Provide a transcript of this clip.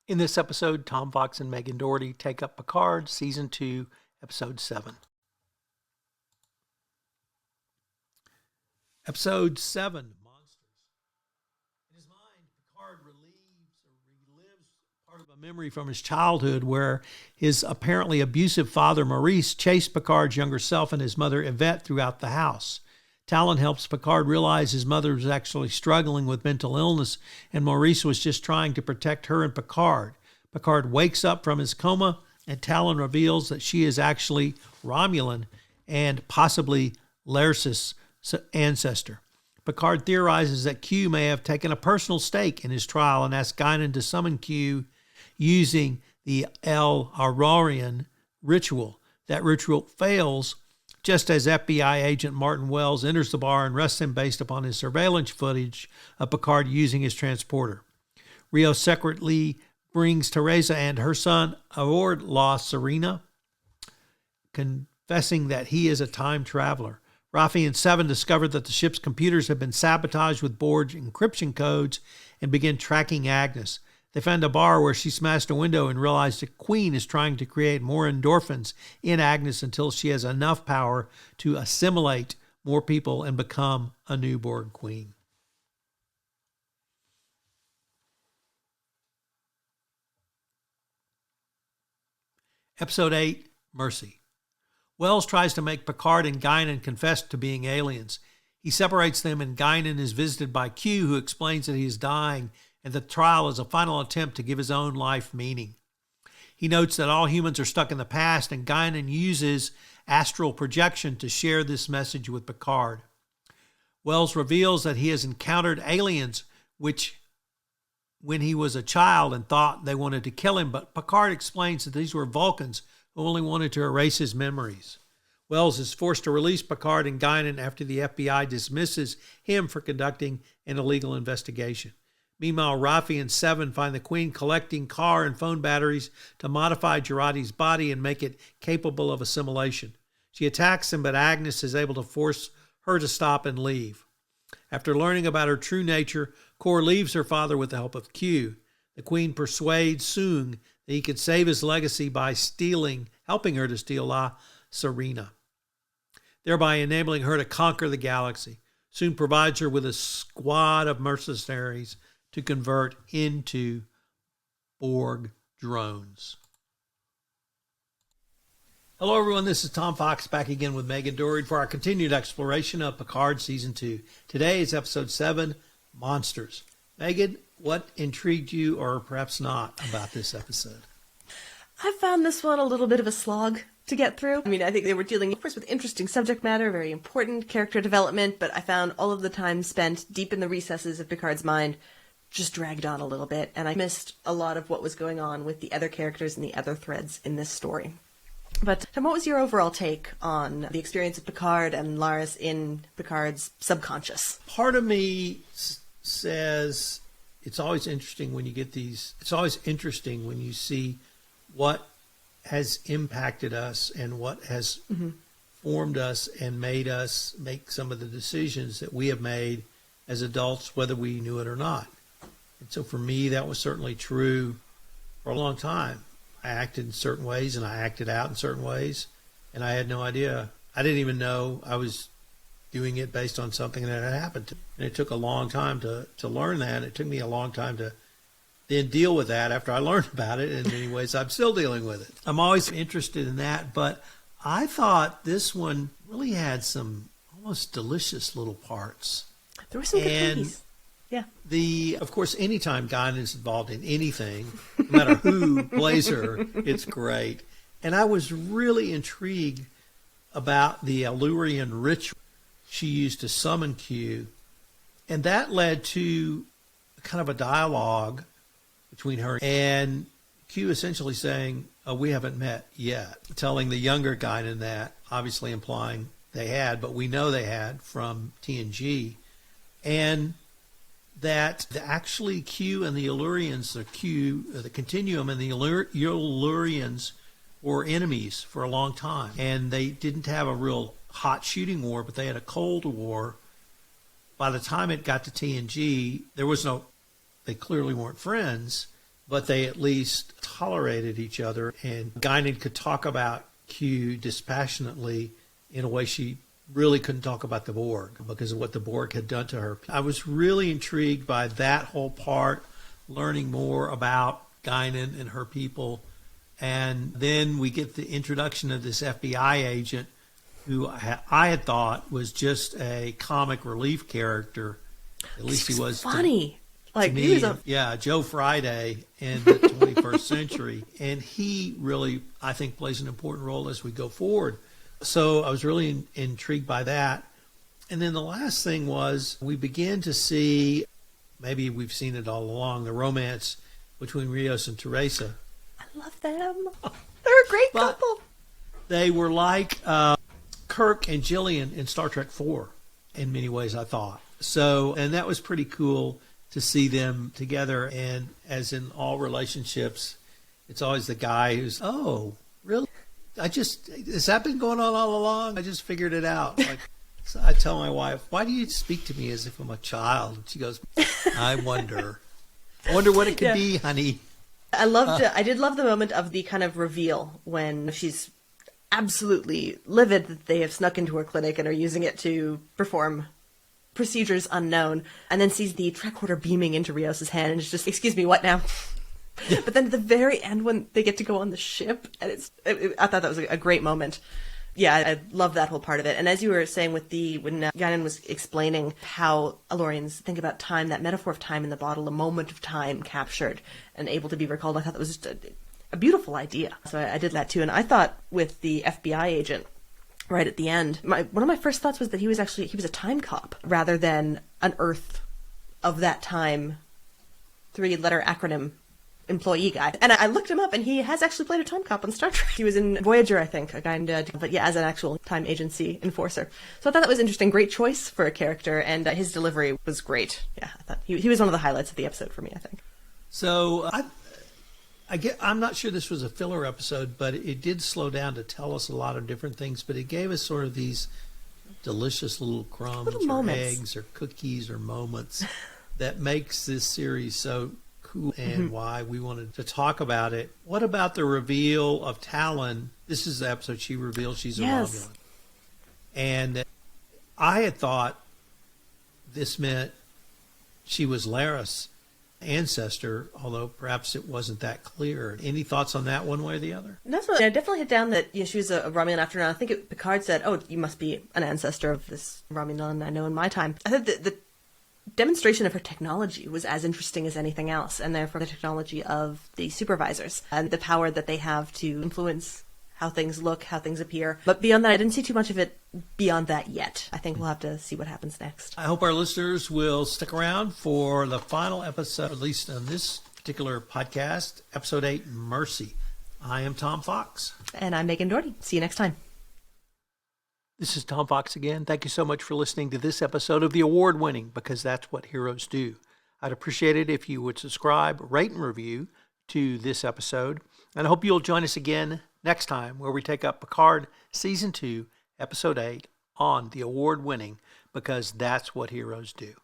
In this episode, Tom Fox and Megan Dougherty take up Picard, Season 2, Episode 7. Episode 7, Monsters. In his mind, Picard relives part of a memory from his childhood where his apparently abusive father, Maurice, chased Picard's younger self and his mother, Yvette, throughout the house. Talon helps Picard realize his mother was actually struggling with mental illness and Maurice was just trying to protect her and Picard. Picard wakes up from his coma and Talon reveals that she is actually Romulan and possibly Laris's ancestor. Picard theorizes that Q may have taken a personal stake in his trial and asks Guinan to summon Q using the El Aurorian ritual. That ritual fails just as FBI agent Martin Wells enters the bar and arrests him based upon his surveillance footage of Picard using his transporter. Rio secretly brings Teresa and her son aboard La Serena, confessing that he is a time traveler. Raffi and Seven discover that the ship's computers have been sabotaged with Borg encryption codes and begin tracking Agnes. They find a bar where she smashed a window and realize the Queen is trying to create more endorphins in Agnes until she has enough power to assimilate more people and become a new Borg Queen. Episode 8, Mercy. Wells tries to make Picard and Guinan confess to being aliens. He separates them and Guinan is visited by Q, who explains that he is dying and the trial is a final attempt to give his own life meaning. He notes that all humans are stuck in the past, and Guinan uses astral projection to share this message with Picard. Wells reveals that he has encountered aliens when he was a child and thought they wanted to kill him, but Picard explains that these were Vulcans who only wanted to erase his memories. Wells is forced to release Picard and Guinan after the FBI dismisses him for conducting an illegal investigation. Meanwhile, Raffi and Seven find the Queen collecting car and phone batteries to modify Jurati's body and make it capable of assimilation. She attacks him, but Agnes is able to force her to stop and leave. After learning about her true nature, Kor leaves her father with the help of Q. The Queen persuades Soong that he could save his legacy by helping her to steal La Serena, thereby enabling her to conquer the galaxy. Soong provides her with a squad of mercenaries to convert into Borg drones. Hello everyone, this is Tom Fox back again with Megan Dougherty for our continued exploration of Picard Season 2. Today is Episode 7, Monsters. Megan, what intrigued you, or perhaps not, about this episode? I found this one a little bit of a slog to get through. I mean, I think they were dealing, of course, with interesting subject matter, very important character development, but I found all of the time spent deep in the recesses of Picard's mind just dragged on a little bit, and I missed a lot of what was going on with the other characters and the other threads in this story. But Tom, what was your overall take on the experience of Picard and Laris in Picard's subconscious? Part of me says it's always interesting when you get these, it's always interesting when you see what has impacted us and what has formed us and made us make some of the decisions that we have made as adults, whether we knew it or not. And so for me, that was certainly true for a long time. I acted in certain ways and I acted out in certain ways, and I had no idea. I didn't even know I was doing it based on something that had happened to me. And it took a long time to learn that. It took me a long time to then deal with that after I learned about it. In many ways, I'm still dealing with it. I'm always interested in that, but I thought this one really had some almost delicious little parts. There were some good movies. Yeah. Of course, anytime Guinan is involved in anything, no matter who plays her, it's great. And I was really intrigued about the Elurian ritual she used to summon Q. And that led to kind of a dialogue between her and Q, essentially saying, we haven't met yet. Telling the younger Guinan that, obviously implying they had, but we know they had from TNG. And that actually Q and the Elurians, the Continuum and the Elurians were enemies for a long time. And they didn't have a real hot shooting war, but they had a cold war. By the time it got to TNG, they clearly weren't friends, but they at least tolerated each other, and Guinan could talk about Q dispassionately in a way she really couldn't talk about the Borg because of what the Borg had done to her. I was really intrigued by that whole part, learning more about Guinan and her people. And then we get the introduction of this FBI agent who I had thought was just a comic relief character. At least he was funny. To me, he was Joe Friday in the 21st century. And he really, I think, plays an important role as we go forward. So I was really intrigued by that. And then the last thing was we began to see, maybe we've seen it all along, the romance between Rios and Teresa. I love them. They're a great couple. They were like Kirk and Jillian in Star Trek IV in many ways, I thought. So, and that was pretty cool to see them together. And as in all relationships, it's always the guy who's, oh, really? Has that been going on all along? I just figured it out. So I tell my wife, why do you speak to me as if I'm a child? And she goes, I wonder what it could be, honey. I did love the moment of the kind of reveal when she's absolutely livid that they have snuck into her clinic and are using it to perform procedures unknown, and then sees the tricorder beaming into Rios's hand and is just, excuse me, what now? But then at the very end when they get to go on the ship, and I thought that was a great moment. Yeah, I love that whole part of it. And as you were saying when Guinan was explaining how Alorians think about time, that metaphor of time in the bottle, a moment of time captured and able to be recalled, I thought that was just a beautiful idea. So I did that too. And I thought with the FBI agent right at the end, one of my first thoughts was that he was a time cop rather than an Earth of that time 3-letter acronym employee guy. And I looked him up, and he has actually played a time cop on Star Trek. He was in Voyager, I think, a guy but yeah, as an actual time agency enforcer. So I thought that was interesting. Great choice for a character, and his delivery was great. Yeah, I thought he was one of the highlights of the episode for me, I think. So I'm not sure this was a filler episode, but it did slow down to tell us a lot of different things, but it gave us sort of these delicious little crumbs or eggs or cookies or moments that makes this series so cool and why we wanted to talk about it. What about the reveal of Talon? This is the episode she reveals she's a Romulan. And I had thought this meant she was Laris' ancestor, although perhaps it wasn't that clear. Any thoughts on that one way or the other? That's what I definitely hit down that she was a Romulan after all. I think Picard said, oh, you must be an ancestor of this Romulan I know in my time. I thought the demonstration of her technology was as interesting as anything else, and therefore the technology of the supervisors and the power that they have to influence how things look, how things appear. But beyond that, I didn't see too much of it beyond that yet. I think we'll have to see what happens next. I hope our listeners will stick around for the final episode, at least on this particular podcast, episode 8, Mercy. I am Tom Fox. And I'm Megan Dougherty. See you next time. This is Tom Fox again. Thank you so much for listening to this episode of the award-winning Because That's What Heroes Do. I'd appreciate it if you would subscribe, rate, and review to this episode. And I hope you'll join us again next time where we take up Picard Season 2, Episode 8 on the award-winning Because That's What Heroes Do.